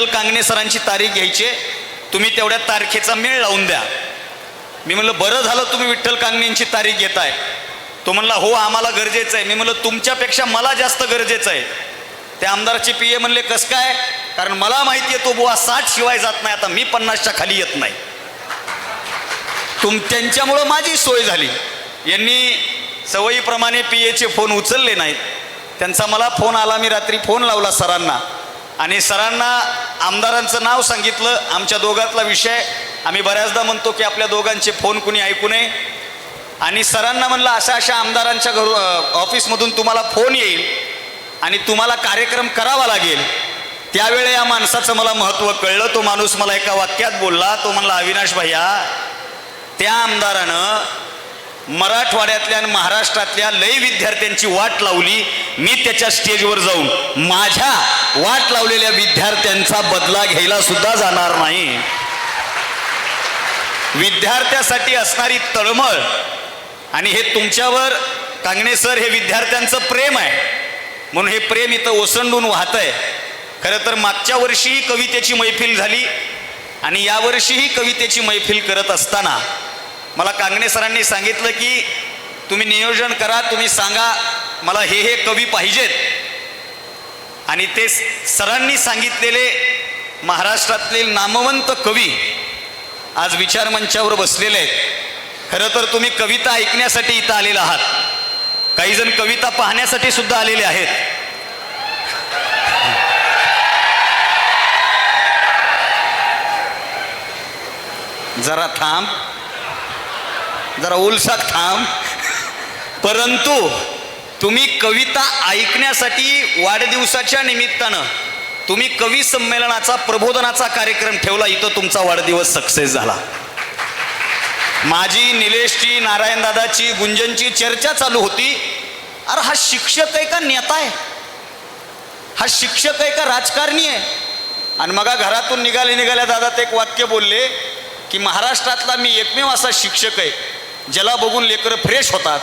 विठ्ठल कांगणे सरांची तारीख घ्यायची, तुम्ही तेवढ्या तारखेचा मेळ लावून द्या. मी म्हणलं बरं झालं तुम्ही विठ्ठल कांगणेंची तारीख घेताय. तो म्हणला हो आम्हाला गरजेचं आहे. मी म्हणलं तुमच्यापेक्षा मला जास्त गरजेचं आहे. त्या आमदारचे पीए म्हणले कसं काय? कारण मला माहिती आहे तो बुवा 60 शिवाय जात नाही, आता मी 50च्या खाली येत नाही. त्यांच्यामुळं माझी सोय झाली. यांनी सवयीप्रमाणे पीएचे फोन उचलले नाहीत. त्यांचा मला फोन आला, मी रात्री फोन लावला सरांना आणि सरांना आमदारांचं नाव सांगितलं. आमच्या दोघातला विषय आम्ही बऱ्याचदा म्हणतो की आपल्या दोघांचे फोन कुणी ऐकू नये. आणि सरांना म्हणलं अशा अशा आमदारांच्या ऑफिसमधून तुम्हाला फोन येईल आणि तुम्हाला कार्यक्रम करावा लागेल. त्यावेळी या माणसाचं मला महत्त्व कळलं. तो माणूस मला एका वाक्यात बोलला. तो म्हणला अविनाश भैया, त्या आमदारानं मराठवाड्यातल्या आणि महाराष्ट्रातल्या लई विद्यार्थ्यांची वाट लावली. मी त्याच्या स्टेजवर जाऊन माझ्या वाट लावलेल्या विद्यार्थ्यांचा बदला घ्यायला सुद्धा जाणार नाही. विद्यार्थ्यासाठी असणारी तळमळ आणि हे तुमच्यावर कांगणे सर हे विद्यार्थ्यांचं प्रेम आहे म्हणून हे प्रेम इथं ओसंडून वाहत आहे. खरं तर मागच्या वर्षीही कवितेची मैफिल झाली आणि यावर्षीही कवितेची मैफिल करत असताना मला कांगणे सरांनी सांगितलं की तुम्ही नियोजन करा, तुम्ही सांगा मला हे हे कवी पाहिजेत. आणि ते सरांनी सांगितलेले महाराष्ट्रातले नामवंत कवी आज विचारमंचावर बसलेले आहेत. खरं तर तुम्ही कविता ऐकण्यासाठी इथं आलेला आहात, काही जण कविता पाहण्यासाठी सुद्धा आलेले आहेत. जरा थांब, जरा उलसाक थांब. परंतु तुम्ही कविता ऐकण्यासाठी वाढदिवसाच्या निमित्तानं तुम्ही कवी संमेलनाचा प्रबोधनाचा कार्यक्रम ठेवला. इथं तुमचा वाढदिवस सक्सेस झाला. माझी, निलेशची, नारायणदादाची, गुंजनची चर्चा चालू होती. अरे हा शिक्षक आहे का नेता आहे? हा शिक्षक आहे का राजकारणी आहे? आणि मग घरातून निघाल्या दादा एक वाक्य बोलले की महाराष्ट्रातला मी एकमेव असा शिक्षक आहे ज्याला बघून लेकरं फ्रेश होतात.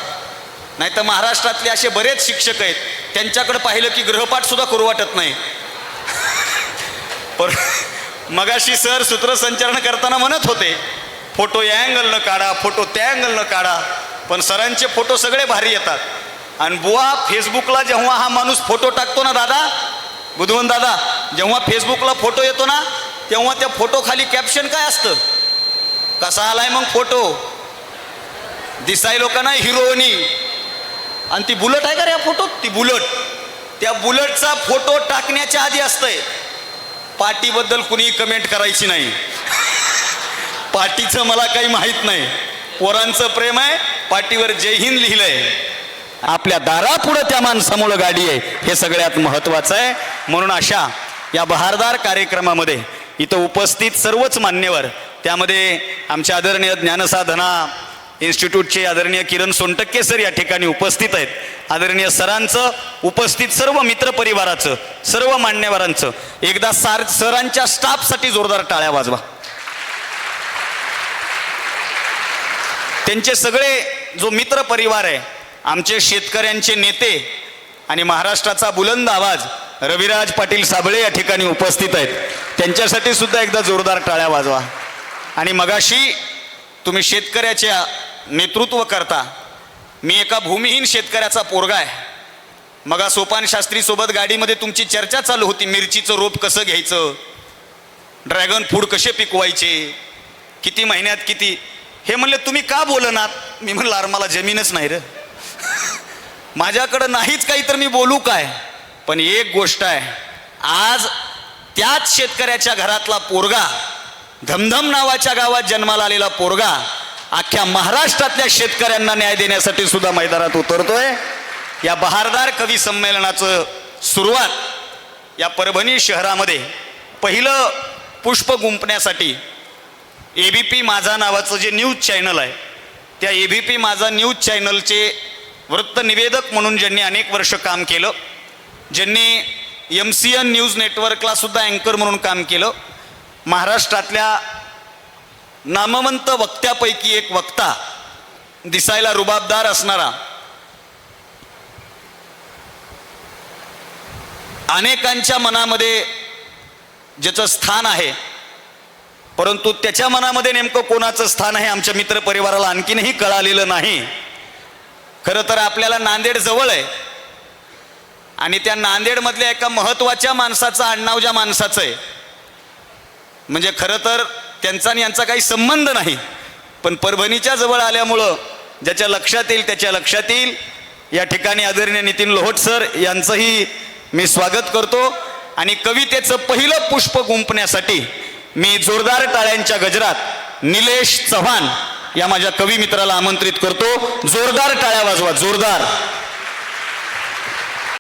नाही तर महाराष्ट्रातले असे बरेच शिक्षक आहेत त्यांच्याकडे पाहिलं की गृहपाठ सुद्धा करू वाटत नाही. पण मगाशी सर सूत्रसंचालन करताना म्हणत होते फोटो या अँगलनं काढा, फोटो त्या अँगलनं काढा. पण सरांचे फोटो सगळे भारी येतात. आणि बुवा फेसबुकला जेव्हा हा माणूस फोटो टाकतो ना दादा, बुधवंत दादा, जेव्हा फेसबुकला फोटो येतो ना तेव्हा त्या फोटो खाली कॅप्शन काय असतं? कसा आलाय मग फोटो? दिसाय लोकांना हिरोनी. आणि ती बुलट आहे का रे या फोटोत? ती बुलट, त्या बुलटचा फोटो टाकण्याच्या आधी असतंय पार्टीबद्दल कुणी कमेंट करायची नाही. पार्टीचं मला काही माहीत नाही. पोरांचं प्रेम आहे, पार्टीवर जय हिंद लिहिलंय. आपल्या दारापुढं त्या माणसामुळं गाडी आहे, हे सगळ्यात महत्त्वाचं आहे. म्हणून अशा या बहारदार कार्यक्रमामध्ये इथं उपस्थित सर्वच मान्यवर, त्यामध्ये आमच्या आदरणीय ज्ञानसाधना इन्स्टिट्यूटचे आदरणीय किरण सोनटक्के सर या ठिकाणी उपस्थित आहेत. आदरणीय सरांचं, उपस्थित सर्व मित्रपरिवाराचं, सर्व मान्यवरांचं एकदा सरांच्या स्टाफसाठी जोरदार टाळ्या वाजवा. त्यांचे सगळे जो मित्र परिवार आहे, आमचे शेतकऱ्यांचे नेते आणि महाराष्ट्राचा बुलंद आवाज रविराज पाटील साबळे या ठिकाणी उपस्थित आहेत. त्यांच्यासाठी सुद्धा एकदा जोरदार टाळ्या वाजवा. आणि मगाशी तुम्ही शेतकऱ्याच्या नेतृत्व करता. मी एका भूमिहीन शेतकऱ्याचा पोरगा आहे. मगा सोपान शास्त्री सोबत गाडीमध्ये तुमची चर्चा चालू होती. मिरचीचं रोप कसं घ्यायचं, ड्रॅगन फ्रूट कसे पिकवायचे, किती महिन्यात किती. हे म्हणले तुम्ही का बोलनात? मी म्हणलं अरे मला जमीनच नाही रे, माझ्याकडं नाहीच काही, तर मी बोलू काय? पण एक गोष्ट आहे, आज त्याच शेतकऱ्याच्या घरातला पोरगा, धमधम नावाच्या गावात जन्माला आलेला पोरगा अख्ख्या महाराष्ट्रातल्या शेतकऱ्यांना न्याय देण्यासाठी सुद्धा मैदानात उतरतोय. या बहारदार कवी संमेलनाचं सुरुवात या परभणी शहरामध्ये पहिलं पुष्प गुंफण्यासाठी ABP माझा नावाचं जे न्यूज चॅनल आहे, त्या ABP माझा न्यूज चॅनलचे वृत्तनिवेदक म्हणून ज्यांनी अनेक वर्ष काम केलं, ज्यांनी MCN न्यूज नेटवर्कला सुद्धा अँकर म्हणून काम केलं, महाराष्ट्रातल्या नामवंत वक्त्यापैकी एक वक्ता, दिसायला रुबाबदार असणारा, अनेकांच्या मनामध्ये ज्याचं स्थान आहे, परंतु त्याच्या मनामध्ये नेमकं कोणाचं स्थान आहे आमच्या मित्रपरिवाराला आणखीनही कळालेलं नाही. खरं तर आपल्याला नांदेड जवळ आहे आणि त्या नांदेडमधल्या एका महत्त्वाच्या माणसाचं आडनाव ज्या माणसाचं आहे, म्हणजे खरं तर त्यांचा आणि यांचा काही संबंध नाही, पण परभणीच्या जवळ आल्यामुळं ज्याच्या लक्षात येईल त्याच्या लक्षात येईल. या ठिकाणी आदरणीय नितीन लोहोट सर यांचंही मी स्वागत करतो आणि कवितेचं पहिलं पुष्प गुंफण्यासाठी मी जोरदार टाळ्यांच्या गजरात निलेश चव्हाण या माझ्या कवी मित्राला आमंत्रित करतो. जोरदार टाळ्या वाजवा, जोरदार.